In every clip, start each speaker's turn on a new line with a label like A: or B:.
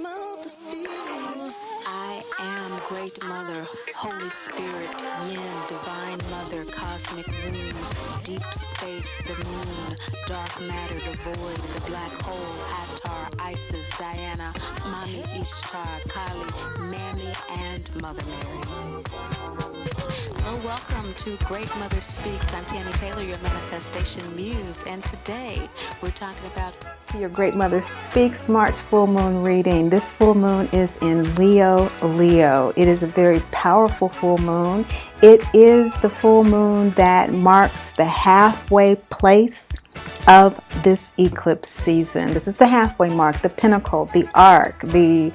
A: Mother speaks. I am Great Mother, Holy Spirit, Yin, Divine Mother, Cosmic Womb, Deep Space, the Moon, Dark Matter, the Void, the Black Hole, Hathor, Isis, Diana, Mami Ishtar, Kali, Mammy, and Mother Mary. Well, welcome to Great Mother Speaks. I'm Tammy Taylor, your manifestation muse, and today we're talking about
B: your Great Mother Speaks March full moon reading. This full moon is in Leo. It is a very powerful full moon. It is the full moon that marks the halfway place of this eclipse season. This is the halfway mark, the pinnacle, the arc, the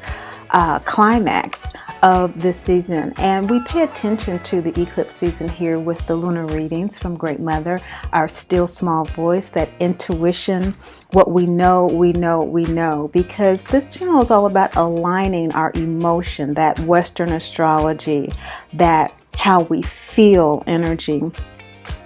B: climax of this season. And we pay attention to the eclipse season here with the lunar readings from Great Mother, our still small voice, that intuition, what we know, because this channel is all about aligning our emotion, that Western astrology, that how we feel energy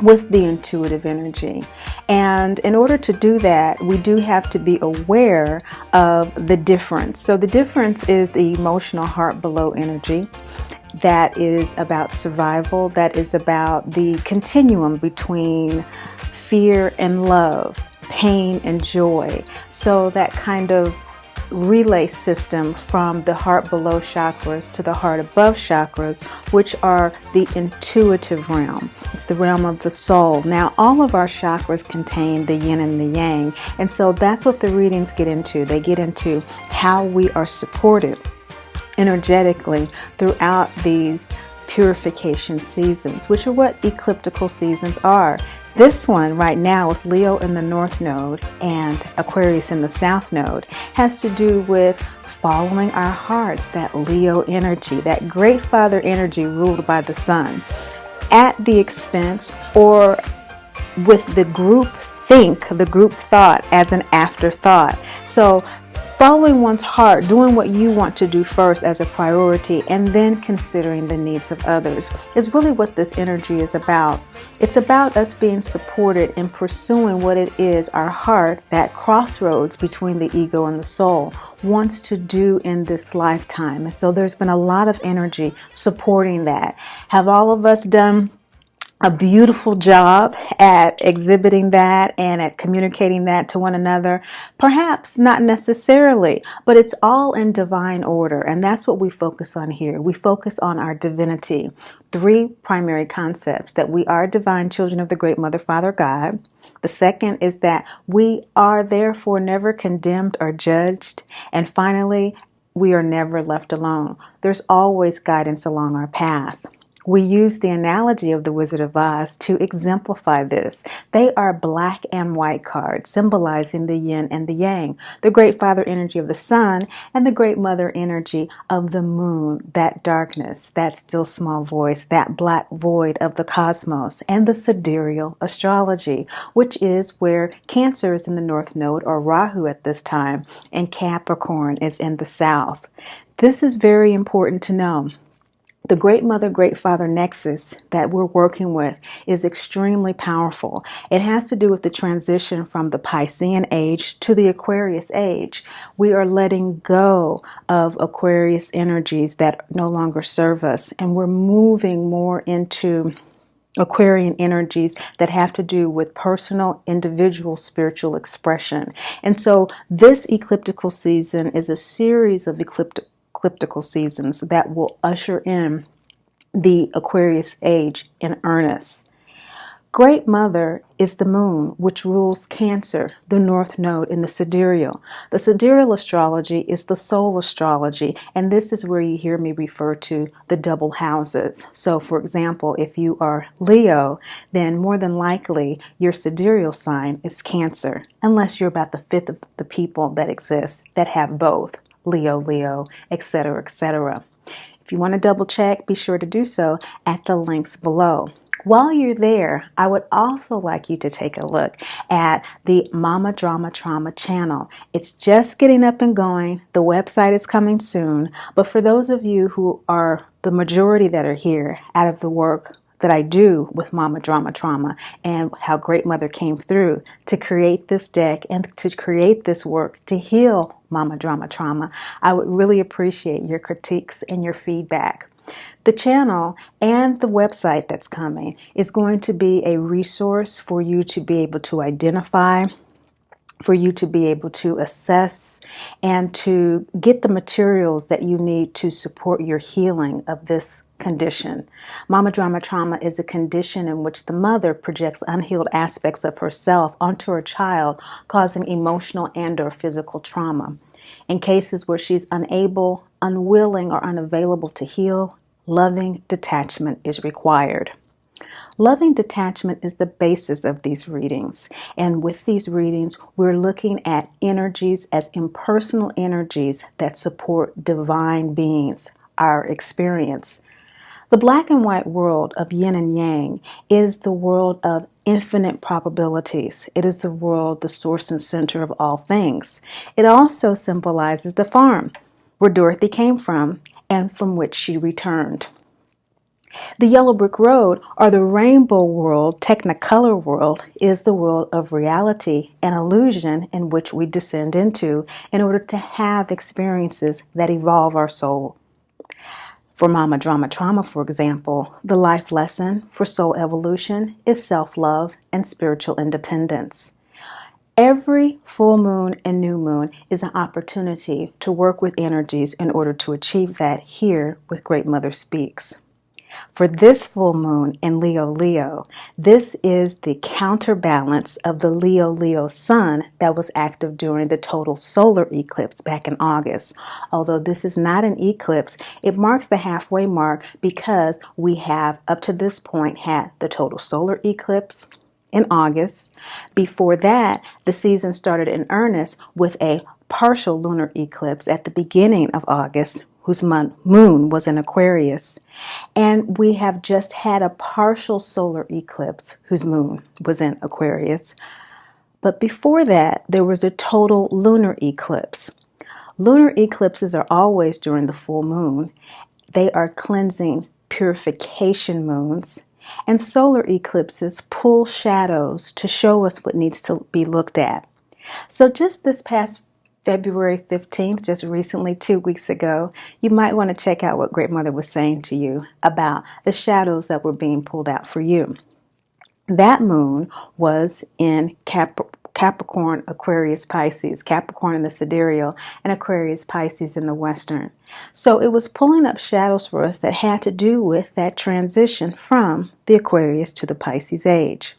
B: with the intuitive energy. And in order to do that, we do have to be aware of the difference. So the difference is the emotional heart below energy. That is about survival. That is about the continuum between fear and love, pain and joy. So that kind of relay system from the heart below chakras to the heart above chakras, which are the intuitive realm. It's the realm of the soul. Now, all of our chakras contain the yin and the yang, and so that's what the readings get into. They get into how we are supported energetically throughout these purification seasons, which are what ecliptical seasons are. This one right now with Leo in the North Node and Aquarius in the South Node has to do with following our hearts, that Leo energy, that Great Father energy ruled by the Sun, at the expense or with the group thought as an afterthought. So following one's heart, doing what you want to do first as a priority, and then considering the needs of others is really what this energy is about. It's about us being supported in pursuing what it is our heart, that crossroads between the ego and the soul, wants to do in this lifetime. And so there's been a lot of energy supporting that. Have all of us done a beautiful job at exhibiting that and at communicating that to one another? Perhaps not necessarily, but it's all in divine order, and that's what we focus on here. We focus on our divinity. 3 primary concepts: that we are divine children of the Great Mother, Father, God. The second is that we are therefore never condemned or judged. And finally, we are never left alone. There's always guidance along our path. We use the analogy of the Wizard of Oz to exemplify this. They are black and white cards, symbolizing the yin and the yang, the Great Father energy of the Sun and the Great Mother energy of the Moon, that darkness, that still small voice, that black void of the cosmos, and the Sidereal astrology, which is where Cancer is in the North Node, or Rahu at this time, and Capricorn is in the South. This is very important to know. The Great Mother, Great Father nexus that we're working with is extremely powerful. It has to do with the transition from the Piscean age to the Aquarius age. We are letting go of Aquarius energies that no longer serve us, and we're moving more into Aquarian energies that have to do with personal, individual spiritual expression. And so this ecliptical season is a series of ecliptical seasons that will usher in the Aquarius age in earnest. Great Mother is the Moon, which rules Cancer, the North Node in the Sidereal. The Sidereal astrology is the soul astrology, and this is where you hear me refer to the double houses. So, for example, if you are Leo, then more than likely your sidereal sign is Cancer, unless you're about the 5th of the people that exist that have both. Leo, etc., etc. If you want to double check, be sure to do so at the links below. While you're there, I would also like you to take a look at the Mama Drama Trauma channel. It's just getting up and going. The website is coming soon. But for those of you who are the majority that are here out of the work that I do with Mama Drama Trauma and how Great Mother came through to create this deck and to create this work to heal Mama Drama Trauma. I would really appreciate your critiques and your feedback. The channel and the website that's coming is going to be a resource for you to be able to identify, for you to be able to assess, and to get the materials that you need to support your healing of this condition. Mama Drama Trauma is a condition in which the mother projects unhealed aspects of herself onto her child, causing emotional and/or physical trauma. In cases where she's unable, unwilling, or unavailable to heal, loving detachment is required. Loving detachment is the basis of these readings. And with these readings, we're looking at energies as impersonal energies that support divine beings, our experience. The black and white world of yin and yang is the world of infinite probabilities. It is the world, the source and center of all things. It also symbolizes the farm where Dorothy came from and from which she returned. The yellow brick road, or the rainbow world, technicolor world, is the world of reality and illusion in which we descend into in order to have experiences that evolve our soul. For Mama Drama Trauma, for example, the life lesson for soul evolution is self-love and spiritual independence. Every full moon and new moon is an opportunity to work with energies in order to achieve that here with Great Mother Speaks. For this full moon in Leo, this is the counterbalance of the Leo sun that was active during the total solar eclipse back in August. Although this is not an eclipse, it marks the halfway mark because we have up to this point had the total solar eclipse in August. Before that, the season started in earnest with a partial lunar eclipse at the beginning of August, whose moon was in Aquarius. And we have just had a partial solar eclipse whose moon was in Aquarius. But before that, there was a total lunar eclipse. Lunar eclipses are always during the full moon. They are cleansing, purification moons. And solar eclipses pull shadows to show us what needs to be looked at. So just this past February 15th, just recently, 2 weeks ago, you might want to check out what Great Mother was saying to you about the shadows that were being pulled out for you. That moon was in Capricorn, Aquarius, Pisces, Capricorn in the Sidereal, and Aquarius, Pisces in the Western. So it was pulling up shadows for us that had to do with that transition from the Aquarius to the Pisces age.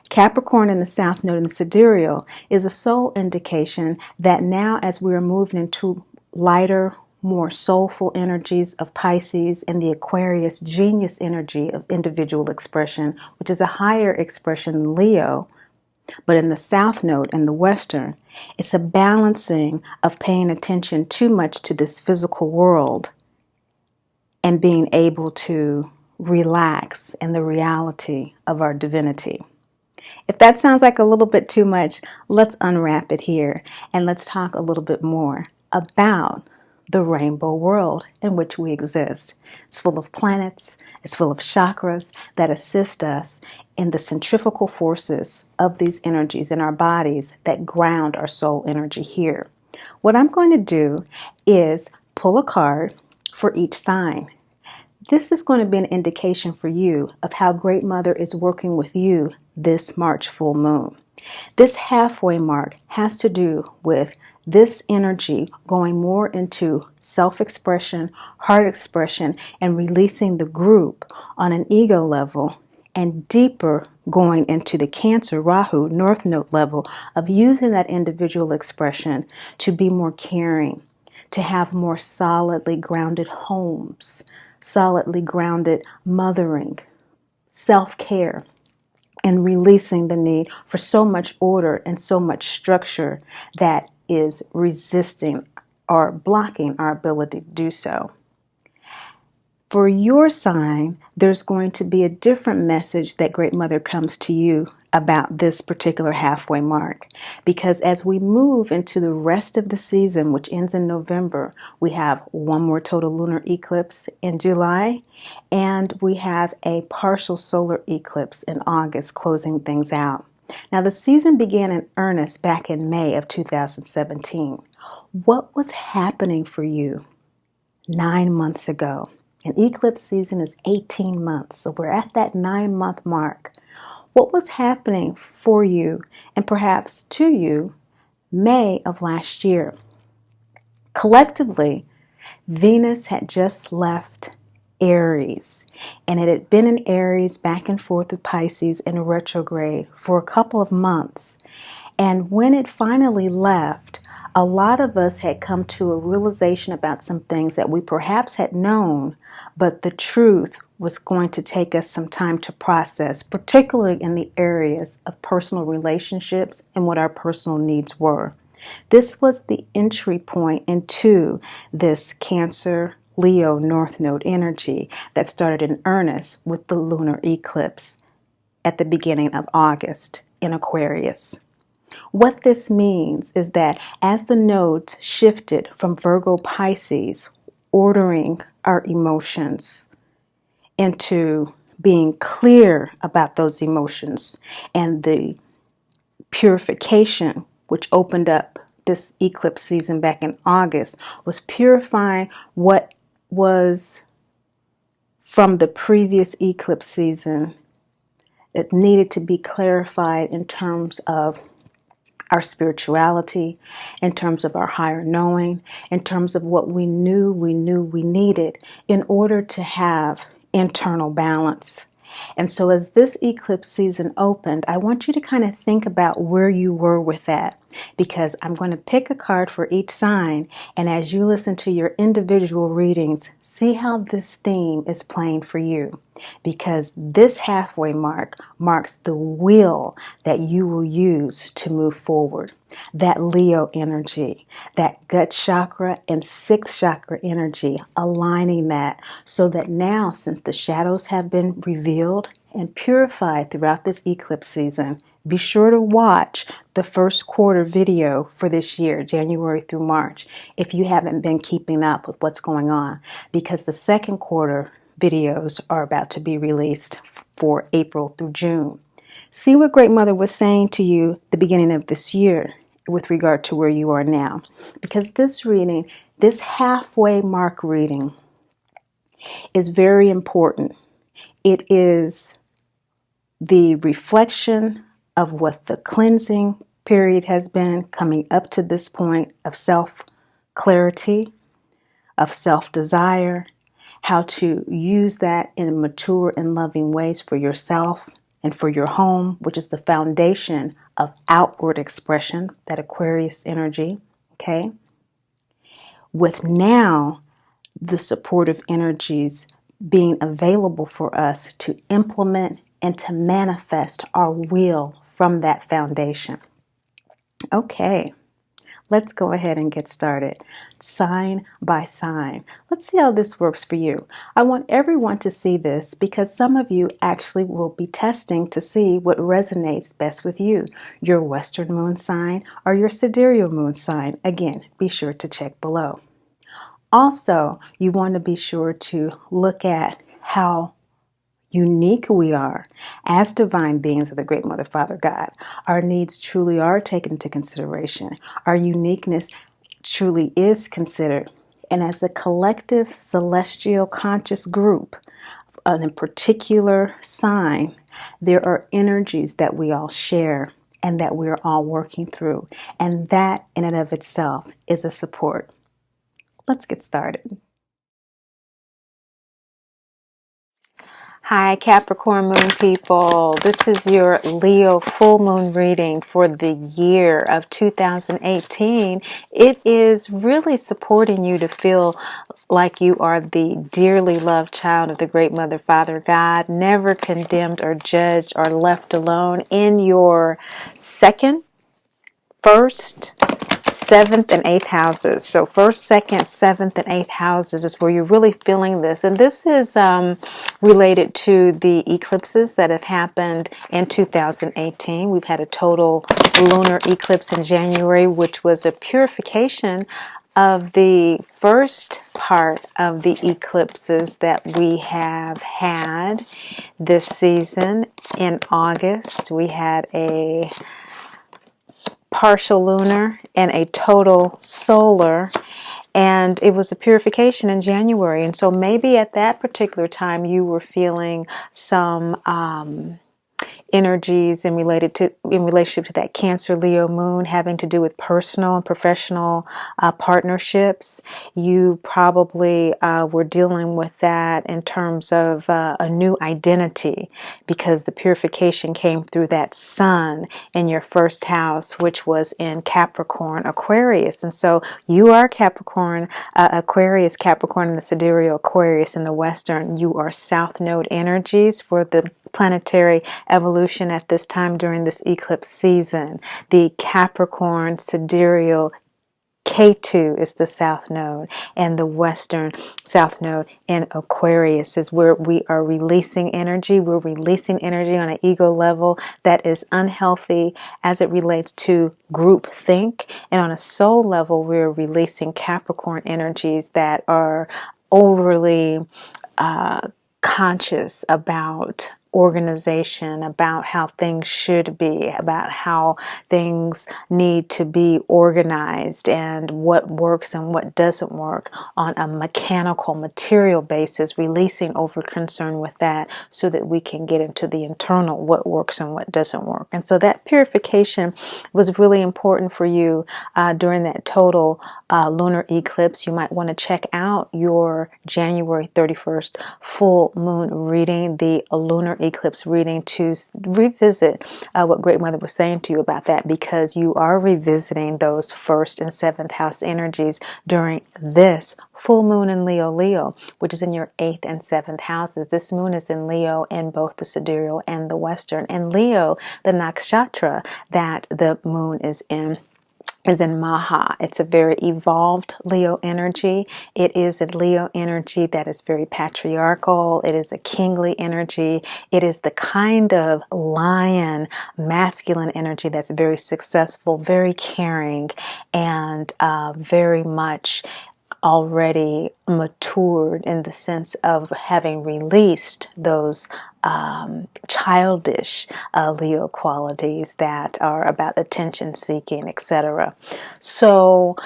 B: Capricorn in the South Node in the Sidereal is a soul indication that now as we are moving into lighter, more soulful energies of Pisces and the Aquarius genius energy of individual expression, which is a higher expression than Leo, but in the South Node and the Western, it's a balancing of paying attention too much to this physical world and being able to relax in the reality of our divinity. If that sounds like a little bit too much, let's unwrap it here and let's talk a little bit more about the rainbow world in which we exist. It's full of planets, it's full of chakras that assist us in the centrifugal forces of these energies in our bodies that ground our soul energy here. What I'm going to do is pull a card for each sign. This is going to be an indication for you of how Great Mother is working with you this March full moon. This halfway mark has to do with this energy going more into self-expression, heart expression, and releasing the group on an ego level, and deeper going into the Cancer, Rahu, North Node level of using that individual expression to be more caring, to have more solidly grounded homes, solidly grounded mothering, self-care, and releasing the need for so much order and so much structure that is resisting or blocking our ability to do so. For your sign, there's going to be a different message that Great Mother comes to you about this particular halfway mark. Because as we move into the rest of the season, which ends in November, we have one more total lunar eclipse in July, and we have a partial solar eclipse in August, closing things out. Now, the season began in earnest back in May of 2017. What was happening for you 9 months ago? An eclipse season is 18 months, so we're at that 9-month mark. What was happening for you and perhaps to you May of last year? Collectively, Venus had just left Aries, and it had been in Aries back and forth with Pisces in retrograde for a couple of months. And when it finally left, a lot of us had come to a realization about some things that we perhaps had known, but the truth was going to take us some time to process, particularly in the areas of personal relationships and what our personal needs were. This was the entry point into this Cancer Leo North Node energy that started in earnest with the lunar eclipse at the beginning of August in Aquarius. What this means is that as the nodes shifted from Virgo Pisces, ordering our emotions into being clear about those emotions, and the purification, which opened up this eclipse season back in August, was purifying what was from the previous eclipse season that needed to be clarified in terms of our spirituality, in terms of our higher knowing, in terms of what we knew we needed in order to have internal balance. And so as this eclipse season opened, I want you to kind of think about where you were with that, because I'm going to pick a card for each sign, and as you listen to your individual readings, see how this theme is playing for you, because this halfway mark marks the will that you will use to move forward. That Leo energy, that gut chakra and sixth chakra energy, aligning that so that now, since the shadows have been revealed and purified throughout this eclipse season, be sure to watch the first quarter video for this year, January through March, if you haven't been keeping up with what's going on, because the second quarter videos are about to be released for April through June. See what Great Mother was saying to you the beginning of this year with regard to where you are now. Because this reading, this halfway mark reading, is very important. It is the reflection of what the cleansing period has been coming up to this point of self-clarity, of self-desire, how to use that in mature and loving ways for yourself and for your home, which is the foundation of outward expression, that Aquarius energy, okay? With now the supportive energies being available for us to implement and to manifest our will from that foundation. Okay, let's go ahead and get started. Sign by sign. Let's see how this works for you. I want everyone to see this because some of you actually will be testing to see what resonates best with you, your Western Moon sign or your Sidereal Moon sign. Again, be sure to check below. Also, you want to be sure to look at how unique we are as divine beings of the Great Mother, Father, God. Our needs truly are taken into consideration. Our uniqueness truly is considered. And as a collective celestial conscious group, in a particular sign, there are energies that we all share and that we are all working through. And that in and of itself is a support. Let's get started. Hi, Capricorn Moon people. This is your Leo full moon reading for the year of 2018. It is really supporting you to feel like you are the dearly loved child of the Great Mother, Father, God, never condemned or judged or left alone in your second, first, seventh and eighth houses. So first, second, seventh, and eighth houses is where you're really feeling this. And this is related to the eclipses that have happened in 2018. We've had a total lunar eclipse in January, which was a purification of the first part of the eclipses that we have had this season. In August, we had a partial lunar and a total solar. And it was a purification in January. And so maybe at that particular time you were feeling some energies in relationship to that Cancer Leo moon, having to do with personal and professional partnerships. You probably were dealing with that in terms of a new identity, because the purification came through that sun in your first house, which was in Capricorn, Aquarius. And so you are Capricorn, Aquarius, Capricorn in the Sidereal, Aquarius in the Western. You are South Node energies for the planetary evolution at this time during this eclipse season. The Capricorn Sidereal K2 is the South Node, and the Western South Node in Aquarius is where we are releasing energy. We're releasing energy on an ego level that is unhealthy as it relates to group think, and on a soul level, we're releasing Capricorn energies that are overly conscious about organization, about how things should be, about how things need to be organized, and what works and what doesn't work on a mechanical, material basis, releasing over concern with that so that we can get into the internal, what works and what doesn't work. And so that purification was really important for you during that total lunar eclipse. You might want to check out your January 31st full moon reading, the lunar eclipse reading, to revisit what Great Mother was saying to you about that, because you are revisiting those first and seventh house energies during this full moon in Leo, which is in your 8th and 7th houses. This moon is in Leo in both the Sidereal and the Western. And Leo, the nakshatra that the moon is in Maha. It's a very evolved Leo energy. It is a Leo energy that is very patriarchal. It is a kingly energy. It is the kind of lion, masculine energy that's very successful, very caring, and very much already matured in the sense of having released those childish Leo qualities that are about attention seeking, etc. So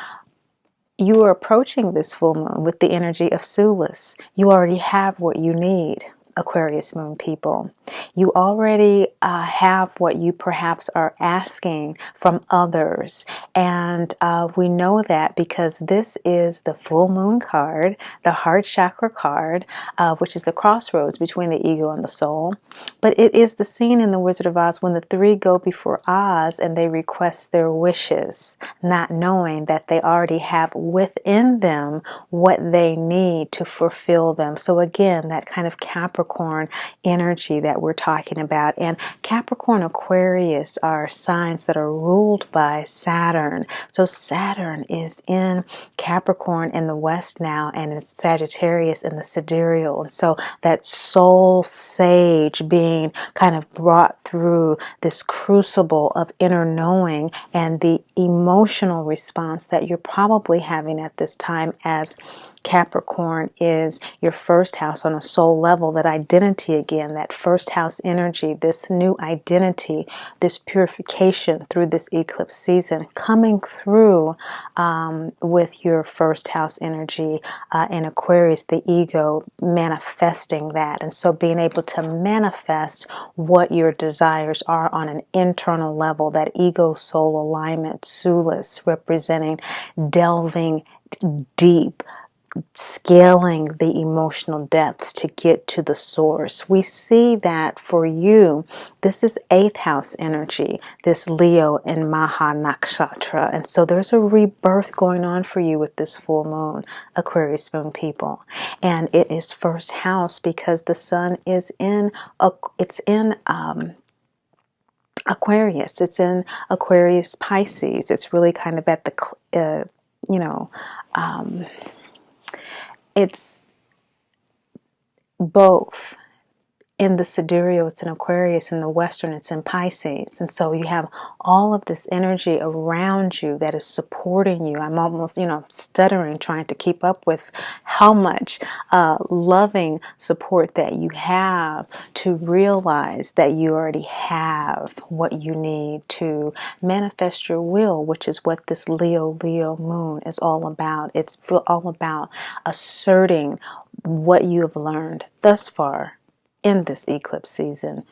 B: you are approaching this full moon with the energy of Sulis. You already have what you need, Aquarius moon people. You already have what you perhaps are asking from others. And we know that because this is the full moon card, the heart chakra card, which is the crossroads between the ego and the soul. But it is the scene in The Wizard of Oz when the three go before Oz and they request their wishes, not knowing that they already have within them what they need to fulfill them. So again, that kind of Capricorn energy that we're talking about. And Capricorn, Aquarius are signs that are ruled by Saturn. So Saturn is in Capricorn in the West now, and is Sagittarius in the Sidereal. And so that soul sage being kind of brought through this crucible of inner knowing, and the emotional response that you're probably having at this time as Capricorn is your first house on a soul level, that identity again, that first house energy, this new identity, this purification through this eclipse season coming through with your first house energy in Aquarius, the ego manifesting that. And so being able to manifest what your desires are on an internal level, that ego soul alignment, Sulis representing delving deep, scaling the emotional depths to get to the source. We see that for you, this is 8th house energy, this Leo in Maha Nakshatra. And so there's a rebirth going on for you with this full moon, Aquarius moon people. And it is first house because the sun is in, Aquarius. It's in Aquarius Pisces. It's really kind of at the, it's both in the sidereal, it's in Aquarius. In the Western, it's in Pisces. And so you have all of this energy around you that is supporting you. I'm almost, stuttering, trying to keep up with how much loving support that you have to realize that you already have what you need to manifest your will, which is what this Leo moon is all about. It's all about asserting what you have learned thus far in this eclipse season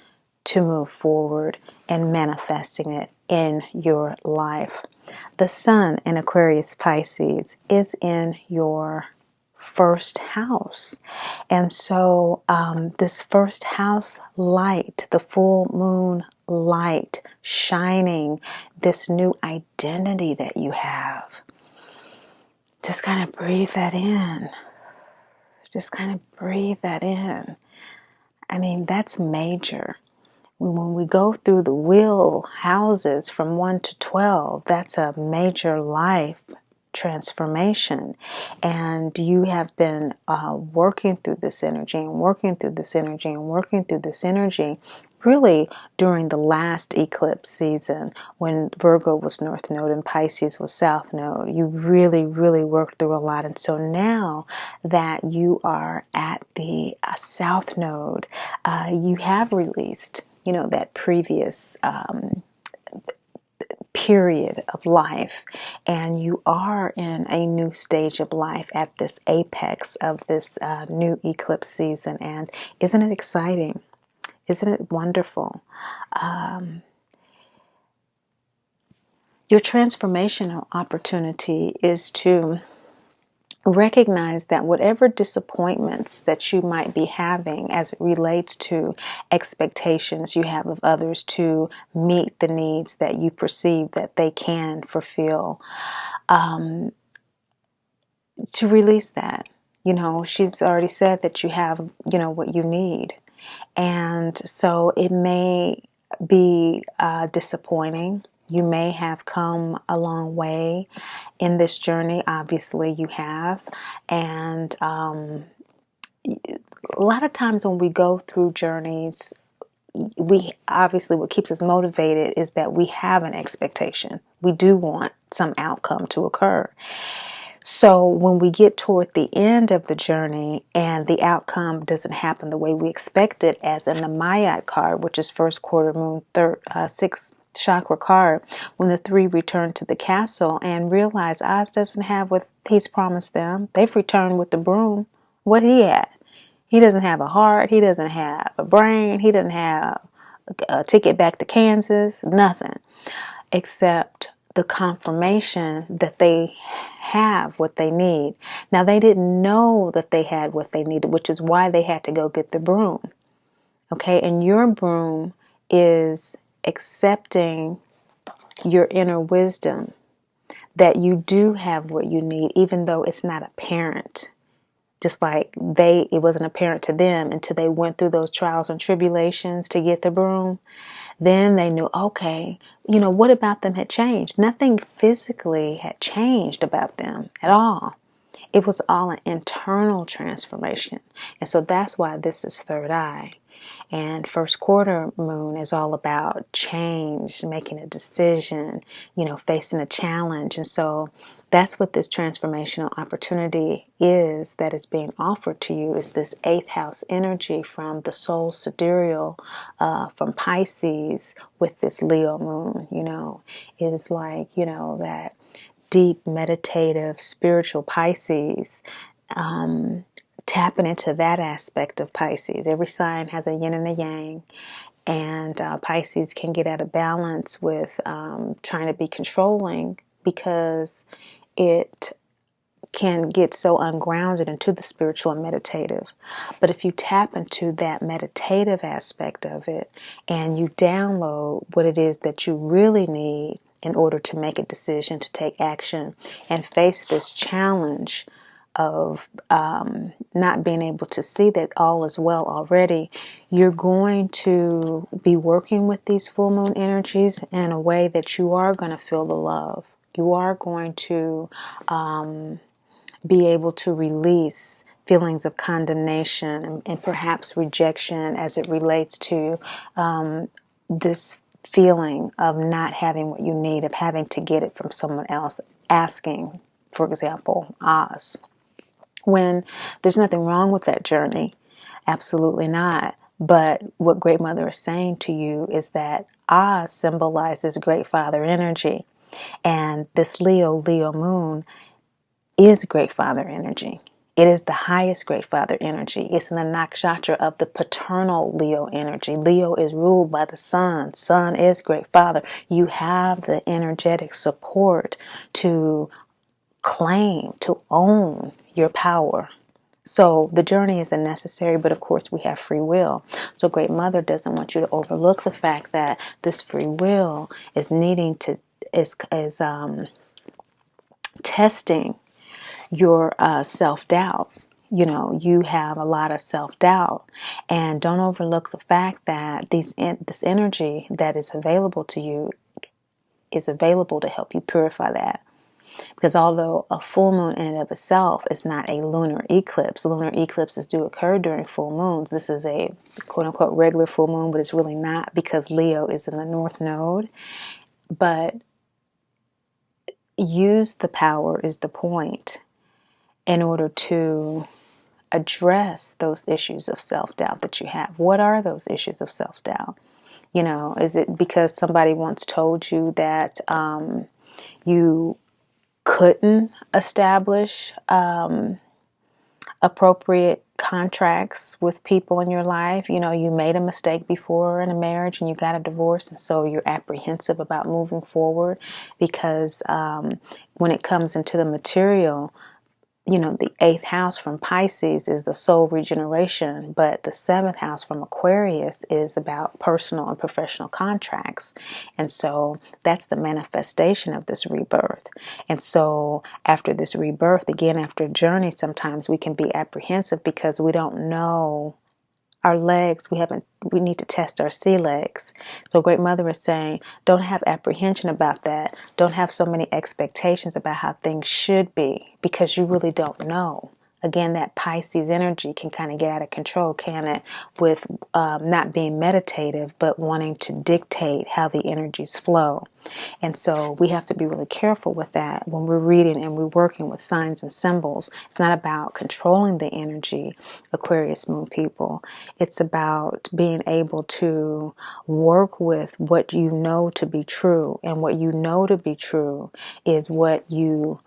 B: to move forward and manifesting it in your life. The sun in Aquarius Pisces is in your first house. And so this first house light, the full moon light shining, this new identity that you have, just kind of breathe that in. Just kind of breathe that in. I mean, that's major. When we go through the wheel houses from 1 to 12, that's a major life transformation. And you have been working through this energy and working through this energy and working through this energy really during the last eclipse season when Virgo was North Node and Pisces was South Node. You really, really worked through a lot. And so now that you are at the South Node, you have released, that previous period of life, and you are in a new stage of life at this apex of this new eclipse season. And isn't it exciting? Isn't it wonderful? Your transformational opportunity is to recognize that whatever disappointments that you might be having as it relates to expectations you have of others to meet the needs that you perceive that they can fulfill, to release that. She's already said that you have, what you need. And so it may be disappointing. You may have come a long way in this journey. Obviously, you have. And a lot of times when we go through journeys, we obviously, what keeps us motivated is that we have an expectation. We do want some outcome to occur. So when we get toward the end of the journey and the outcome doesn't happen the way we expected, as in the Mayat card, which is first quarter moon, sixth chakra card, when the three return to the castle and realize Oz doesn't have what he's promised them. They've returned with the broom. What he had? He doesn't have a heart. He doesn't have a brain. He doesn't have a ticket back to Kansas. Nothing except the confirmation that they have what they need. Now, they didn't know that they had what they needed, which is why they had to go get the broom. Okay, and your broom is accepting your inner wisdom that you do have what you need, even though it's not apparent. Just like it wasn't apparent to them until they went through those trials and tribulations to get the broom. Then they knew, okay, what about them had changed? Nothing physically had changed about them at all. It was all an internal transformation. And so that's why this is third eye. And first quarter moon is all about change, making a decision, facing a challenge. And so that's what this transformational opportunity is that is being offered to you, is this 8th house energy from the soul sidereal, from Pisces with this Leo moon. It is like, that deep, meditative, spiritual Pisces, tapping into that aspect of Pisces. Every sign has a yin and a yang, and Pisces can get out of balance with trying to be controlling because it can get so ungrounded into the spiritual and meditative. But if you tap into that meditative aspect of it and you download what it is that you really need in order to make a decision, to take action and face this challenge of not being able to see that all is well already, you're going to be working with these full moon energies in a way that you are going to feel the love. You are going to be able to release feelings of condemnation and perhaps rejection as it relates to this feeling of not having what you need, of having to get it from someone else, asking, for example, Oz. When there's nothing wrong with that journey, absolutely not. But what Great Mother is saying to you is that Oz symbolizes Great Father energy. And this Leo moon is Great Father energy. It is the highest Great Father energy. It's in the nakshatra of the paternal Leo energy. Leo is ruled by the sun. Sun is Great Father. You have the energetic support to claim, to own your power. So the journey isn't necessary, but of course we have free will. So Great Mother doesn't want you to overlook the fact that this free will is needing to is testing your self-doubt. You know, you have a lot of self-doubt, and don't overlook the fact that this energy that is available to you is available to help you purify that. Because although a full moon in and of itself is not a lunar eclipses do occur during full moons. This is a quote-unquote regular full moon, but it's really not, because Leo is in the North Node. But use the power is the point in order to address those issues of self-doubt that you have. What are those issues of self-doubt? You know, is it because somebody once told you that you couldn't establish appropriate contracts with people in your life? You know, you made a mistake before in a marriage and you got a divorce, and so you're apprehensive about moving forward because when it comes into the material, you know, the 8th house from Pisces is the soul regeneration, but the 7th house from Aquarius is about personal and professional contracts. And so that's the manifestation of this rebirth. And so after this rebirth, again, after a journey, sometimes we can be apprehensive because we don't know our legs. We need to test our sea legs. So Great Mother is saying, don't have apprehension about that. Don't have so many expectations about how things should be, because you really don't know. Again, that Pisces energy can kind of get out of control, can it? With not being meditative, but wanting to dictate how the energies flow. And so we have to be really careful with that when we're reading and we're working with signs and symbols. It's not about controlling the energy, Aquarius Moon people. It's about being able to work with what you know to be true. And what you know to be true is what you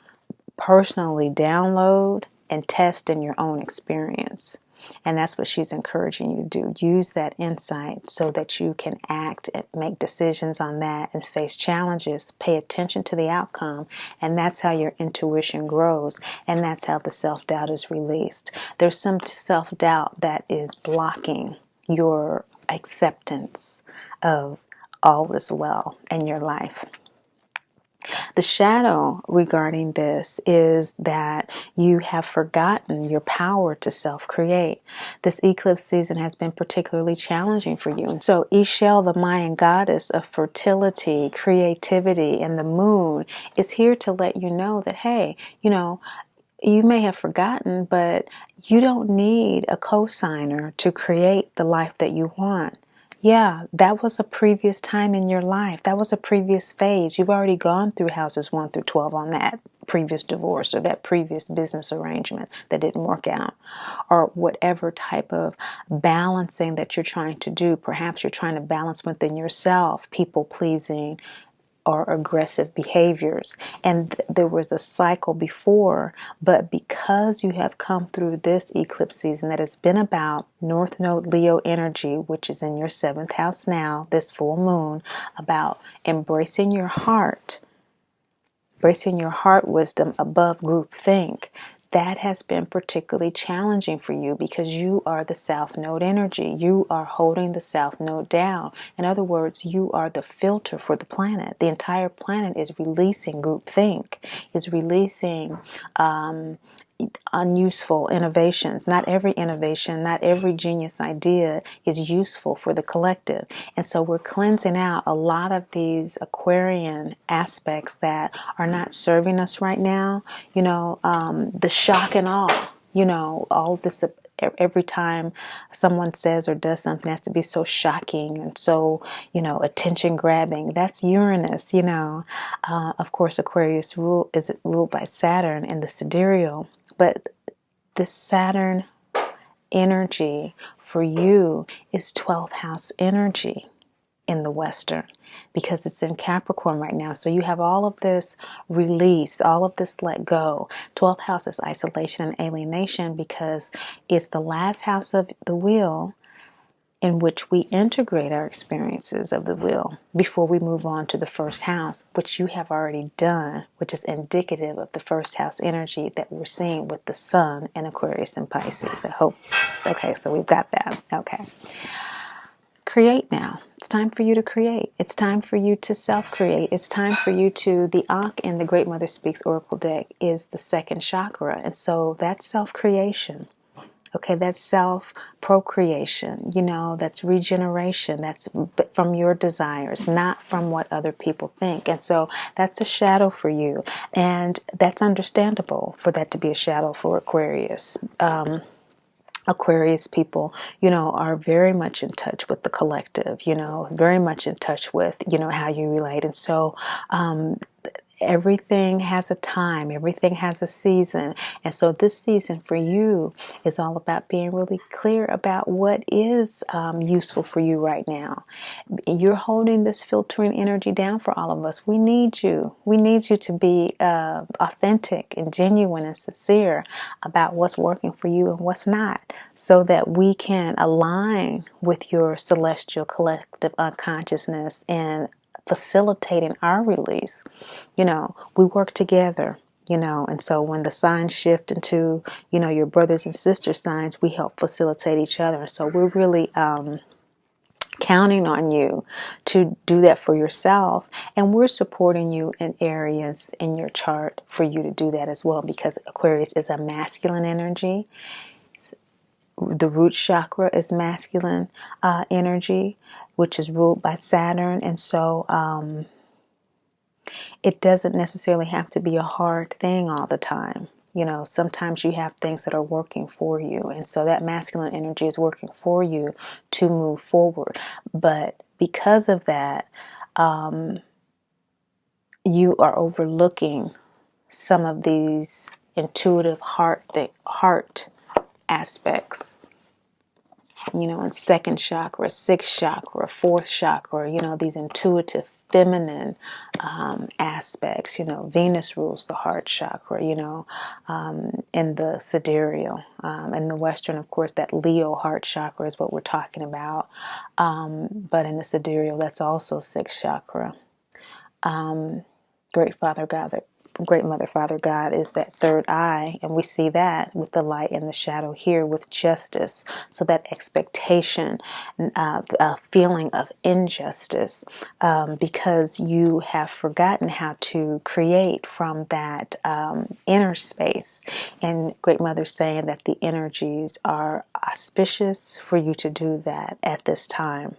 B: personally download and test in your own experience. And that's what she's encouraging you to do. Use that insight so that you can act and make decisions on that and face challenges. Pay attention to the outcome. And that's how your intuition grows. And that's how the self-doubt is released. There's some self-doubt that is blocking your acceptance of all this well in your life. The shadow regarding this is that you have forgotten your power to self-create. This eclipse season has been particularly challenging for you. So Ishel, the Mayan goddess of fertility, creativity, and the moon, is here to let you know that, hey, you know, you may have forgotten, but you don't need a co-signer to create the life that you want. Yeah, that was a previous time in your life. That was a previous phase. You've already gone through houses 1 through 12 on that previous divorce or that previous business arrangement that didn't work out, or whatever type of balancing that you're trying to do. Perhaps you're trying to balance within yourself, people pleasing, or aggressive behaviors. And there was a cycle before, but because you have come through this eclipse season that has been about North Node Leo energy, which is in your 7th house now, this full moon, about embracing your heart wisdom above groupthink, that has been particularly challenging for you because you are the South Node energy. You are holding the South Node down. In other words, you are the filter for the planet. The entire planet is releasing groupthink, is releasing unuseful innovations. Not every innovation, not every genius idea is useful for the collective. And so we're cleansing out a lot of these Aquarian aspects that are not serving us right now. You know, the shock and awe. You know, all this, every time someone says or does something has to be so shocking and so, you know, attention grabbing. That's Uranus, you know. Of course, Aquarius is ruled by Saturn in the sidereal, but this Saturn energy for you is 12th house energy in the Western, because it's in Capricorn right now. So you have all of this release, all of this let go. 12th house is isolation and alienation, because it's the last house of the wheel in which we integrate our experiences of the wheel before we move on to the first house, which you have already done, which is indicative of the first house energy that we're seeing with the sun in Aquarius and Pisces. I hope. Okay, so we've got that. Okay. Create now. It's time for you to create. It's time for you to self-create. It's time for you to, the Ankh in the Great Mother Speaks Oracle deck is the second chakra. And so that's self-creation. Okay, that's self-procreation. You know, that's regeneration. That's from your desires, not from what other people think. And so that's a shadow for you. And that's understandable for that to be a shadow for Aquarius. Aquarius people, you know, are very much in touch with the collective, you know, very much in touch with, you know, how you relate. And so, everything has a time, everything has a season. And so this season for you is all about being really clear about what is useful for you right now. You're holding this filtering energy down for all of us. We need you. We need you to be authentic and genuine and sincere about what's working for you and what's not, so that we can align with your celestial collective unconsciousness and facilitating our release. You know, we work together, you know, and so when the signs shift into, you know, your brothers and sister signs, we help facilitate each other. And so we're really counting on you to do that for yourself, and we're supporting you in areas in your chart for you to do that as well, because Aquarius is a masculine energy. The root chakra is masculine energy, which is ruled by Saturn. And so it doesn't necessarily have to be a hard thing all the time. You know, sometimes you have things that are working for you. And so that masculine energy is working for you to move forward. But because of that, you are overlooking some of these intuitive heart aspects. You know, in second chakra, sixth chakra, fourth chakra, you know, these intuitive feminine aspects. You know, Venus rules the heart chakra, you know, in the sidereal. In the Western, of course, that Leo heart chakra is what we're talking about. But in the sidereal, that's also sixth chakra. Great Mother, Father God is that third eye, and we see that with the light and the shadow here with justice. So that expectation, a feeling of injustice, because you have forgotten how to create from that inner space. And Great Mother saying that the energies are auspicious for you to do that at this time.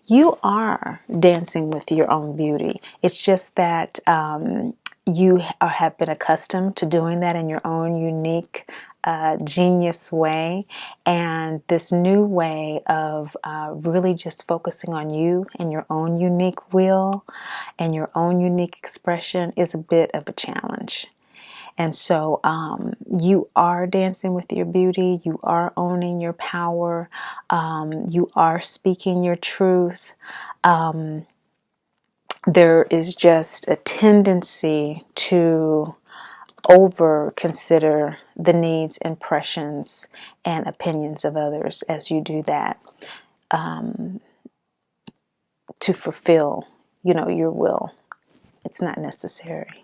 B: You are dancing with your own beauty. It's just that you have been accustomed to doing that in your own unique, genius way. And this new way of really just focusing on you and your own unique will and your own unique expression is a bit of a challenge. And so you are dancing with your beauty. You are owning your power. You are speaking your truth. There is just a tendency to over consider the needs, impressions, and opinions of others as you do that, to fulfill, you know, your will. It's not necessary.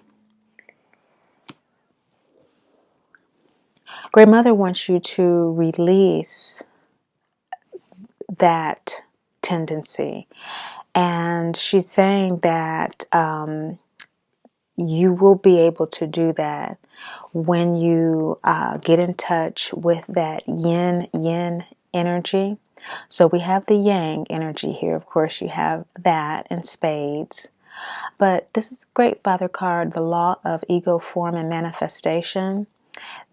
B: Great Mother wants you to release that tendency. And she's saying that you will be able to do that when you get in touch with that yin energy. So we have the yang energy here. Of course, you have that in spades. But this is Great Father card, the law of ego, form, and manifestation.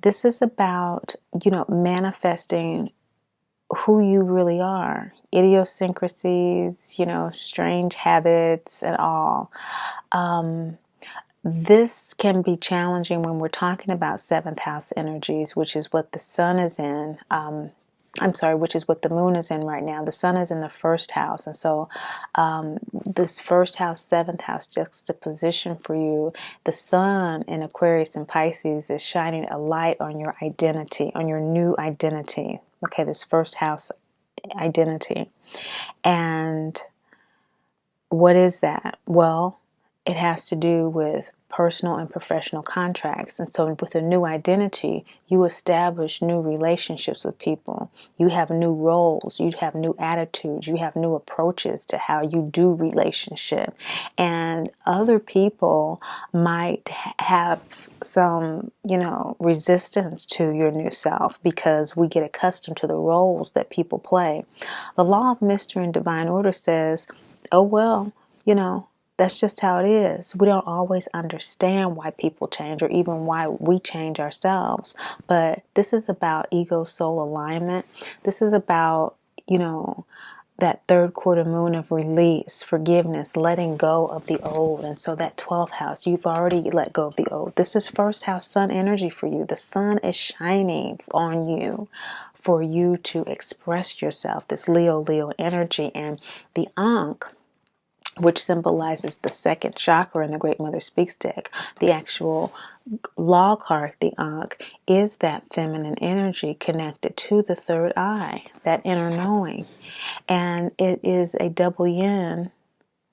B: This is about, manifesting who you really are, idiosyncrasies, strange habits and all. This can be challenging when we're talking about seventh house energies, which is what the sun is in. Which is what the moon is in right now. The sun is in the first house. And so this first house, seventh house juxtaposition for you, the sun in Aquarius and Pisces is shining a light on your identity, on your new identity. Okay, this first house identity. And what is that? Well, it has to do with personal and professional contracts. And so with a new identity, you establish new relationships with people. You have new roles. You have new attitudes. You have new approaches to how you do relationship. And other people might have some, resistance to your new self because we get accustomed to the roles that people play. The law of mystery and divine order says, oh, well, that's just how it is. We don't always understand why people change or even why we change ourselves. But this is about ego soul alignment. This is about, that third quarter moon of release, forgiveness, letting go of the old. And so that 12th house, you've already let go of the old. This is first house sun energy for you. The sun is shining on you for you to express yourself, this Leo energy. And the Ankh, which symbolizes the second chakra in the Great Mother Speaks deck, the actual law card, the Ankh, is that feminine energy connected to the third eye, that inner knowing. And it is a double yin,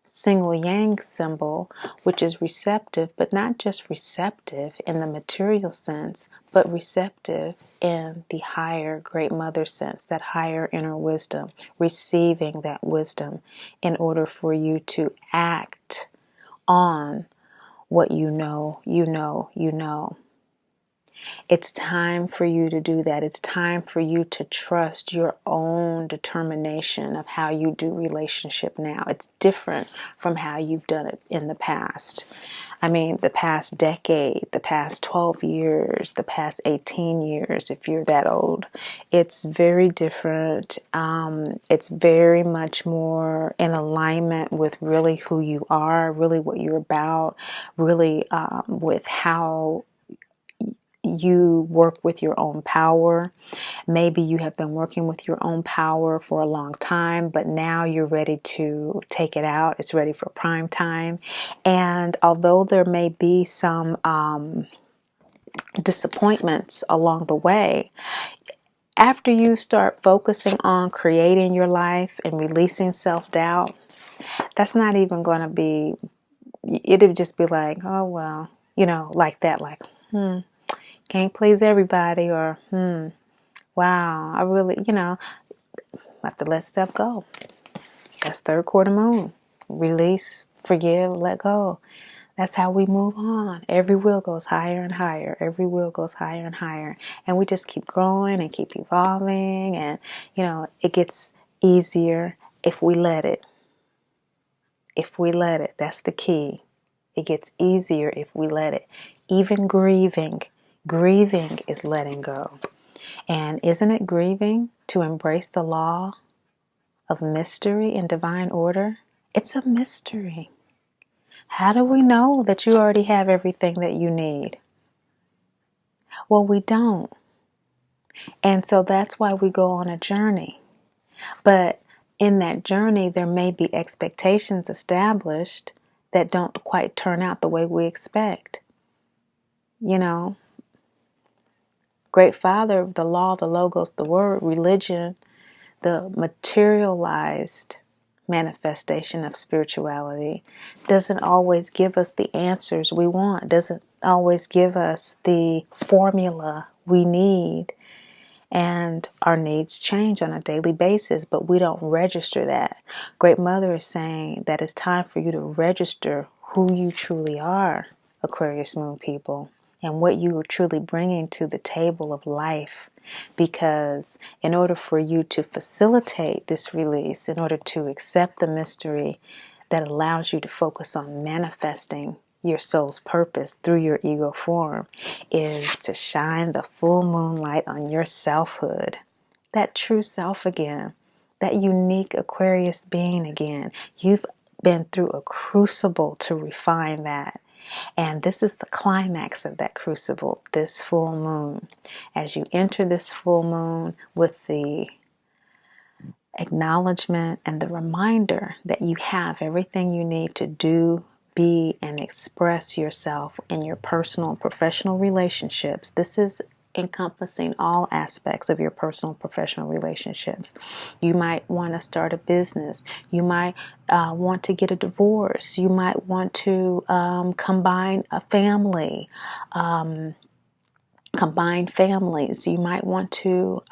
B: single yang symbol, which is receptive, but not just receptive in the material sense, but receptive in the higher Great Mother sense, that higher inner wisdom, receiving that wisdom in order for you to act on what you know. It's time for you to do that. It's time for you to trust your own determination of how you do relationship now. It's different from how you've done it in the past. I mean, the past decade, the past 12 years, the past 18 years, if you're that old. It's very different. It's very much more in alignment with really who you are, really what you're about, really with how you work with your own power. Maybe you have been working with your own power for a long time, but now you're ready to take it out. It's ready for prime time. And although there may be some disappointments along the way, after you start focusing on creating your life and releasing self-doubt, that's not even going to be, it'll just be like, oh, well, like that, like, can't please everybody, or wow, I really, have to let stuff go. That's third quarter moon. Release, forgive, let go. That's how we move on. Every wheel goes higher and higher. Every wheel goes higher and higher. And we just keep growing and keep evolving. And, it gets easier if we let it. If we let it. That's the key. It gets easier if we let it. Even grieving. Grieving is letting go. And isn't it grieving to embrace the law of mystery and divine order? It's a mystery. How do we know that you already have everything that you need? Well, we don't. And so that's why we go on a journey. But in that journey, there may be expectations established that don't quite turn out the way we expect. Great Father, the law, the logos, the word, religion, the materialized manifestation of spirituality doesn't always give us the answers we want, doesn't always give us the formula we need. And our needs change on a daily basis, but we don't register that. Great Mother is saying that it's time for you to register who you truly are, Aquarius Moon people, and what you are truly bringing to the table of life. Because in order for you to facilitate this release, in order to accept the mystery that allows you to focus on manifesting your soul's purpose through your ego form is to shine the full moonlight on your selfhood, that true self again, that unique Aquarius being again. You've been through a crucible to refine that. And this is the climax of that crucible, this full moon. As you enter this full moon with the acknowledgement and the reminder that you have everything you need to do, be, and express yourself in your personal and professional relationships. This is encompassing all aspects of your personal and professional relationships. You might want to start a business. You might want to get a divorce. You might want to combine a family, combine families. You might want to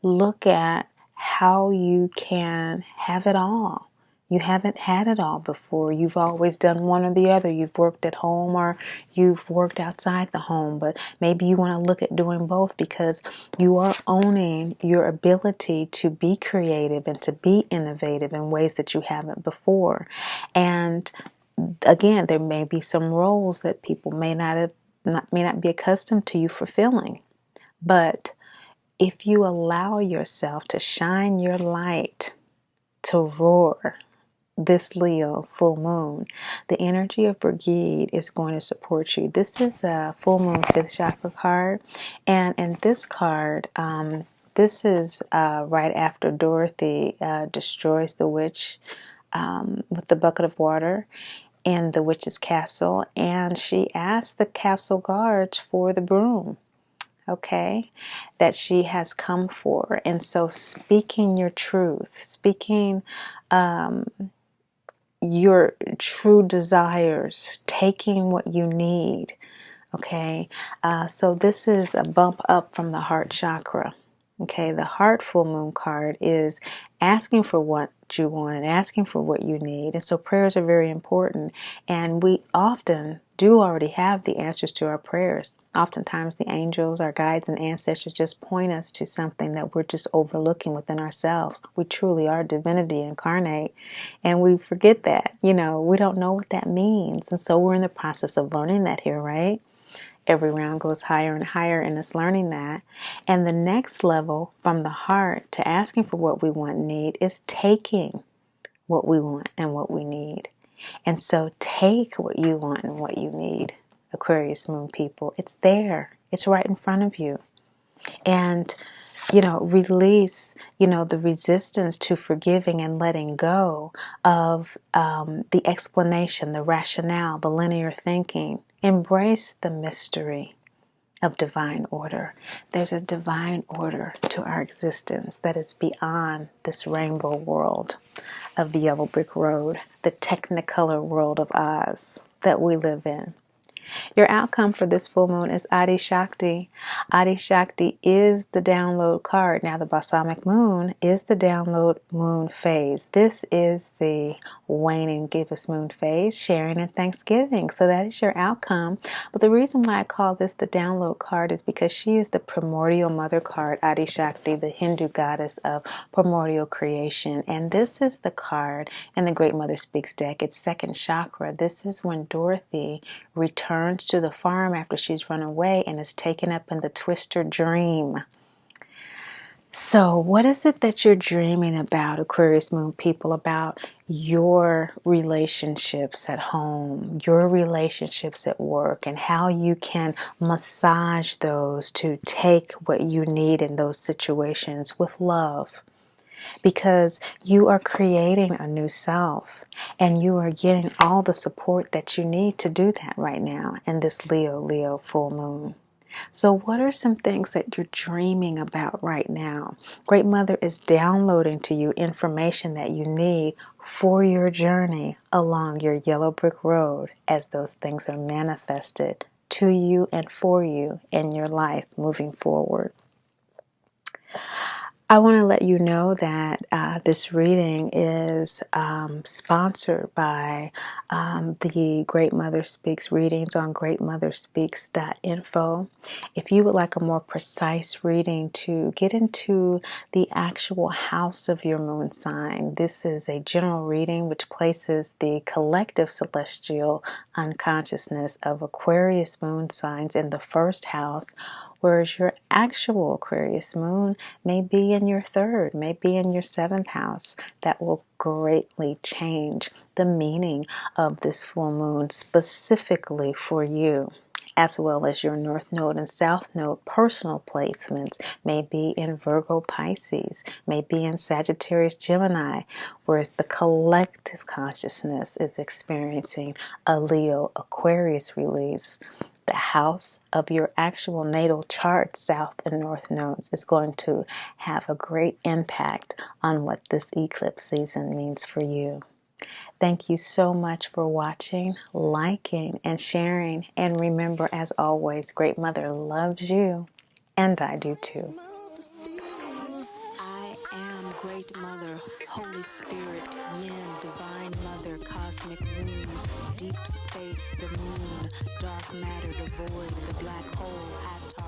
B: look at how you can have it all. You haven't had it all before. You've always done one or the other. You've worked at home or you've worked outside the home, but maybe you want to look at doing both because you are owning your ability to be creative and to be innovative in ways that you haven't before. And again, there may be some roles that people may not be accustomed to you fulfilling, but if you allow yourself to shine your light, to roar this Leo full moon, the energy of Brigade is going to support you. This is a full moon fifth chakra card. And in this card, this is right after Dorothy destroys the witch with the bucket of water in the witch's castle. And she asks the castle guards for the broom. Okay, that she has come for. And so speaking your truth, speaking your true desires, taking what you need. Okay, so this is a bump up from the heart chakra. Okay, the heart full moon card is asking for what you want and asking for what you need. And so prayers are very important. And we often do already have the answers to our prayers. Oftentimes the angels, our guides and ancestors just point us to something that we're just overlooking within ourselves. We truly are divinity incarnate. And we forget that, we don't know what that means. And so we're in the process of learning that here, right? Every round goes higher and higher in us learning that. And the next level from the heart to asking for what we want and need is taking what we want and what we need. And so take what you want and what you need, Aquarius Moon people. It's there. It's right in front of you. And, release, the resistance to forgiving and letting go of the explanation, the rationale, the linear thinking. Embrace the mystery of divine order. There's a divine order to our existence that is beyond this rainbow world of the yellow brick road, the technicolor world of Oz that we live in. Your outcome for this full moon is Adi Shakti. Adi Shakti is the download card. Now the balsamic moon is the download moon phase. This is the waning gibbous moon phase, sharing and thanksgiving. So that is your outcome. But the reason why I call this the download card is because she is the primordial mother card, Adi Shakti, the Hindu goddess of primordial creation. And this is the card in the Great Mother Speaks deck. It's second chakra. This is when Dorothy returns to the farm after she's run away and is taken up in the twister dream. So what is it that you're dreaming about, Aquarius Moon people, about your relationships at home, your relationships at work, and how you can massage those to take what you need in those situations with love? Because you are creating a new self and you are getting all the support that you need to do that right now in this Leo full moon. So what are some things that you're dreaming about right now? Great Mother is downloading to you information that you need for your journey along your yellow brick road as those things are manifested to you and for you in your life moving forward. I want to let you know that this reading is sponsored by the Great Mother Speaks readings on greatmotherspeaks.info. If you would like a more precise reading to get into the actual house of your moon sign, this is a general reading which places the collective celestial unconsciousness of Aquarius moon signs in the first house, whereas your actual Aquarius moon may be in your third, may be in your seventh house. That will greatly change the meaning of this full moon specifically for you, as well as your North Node and South Node personal placements may be in Virgo Pisces, may be in Sagittarius Gemini, whereas the collective consciousness is experiencing a Leo Aquarius release. The house of your actual natal chart, South and North nodes, is going to have a great impact on what this eclipse season means for you. Thank you so much for watching, liking, and sharing. And remember, as always, Great Mother loves you, and I do too.
A: I am Great Mother, Holy Spirit, Yin, Divine Mother, Cosmic Womb, Deep Space, the Moon, Dark Matter, the Void, the Black Hole, Atom.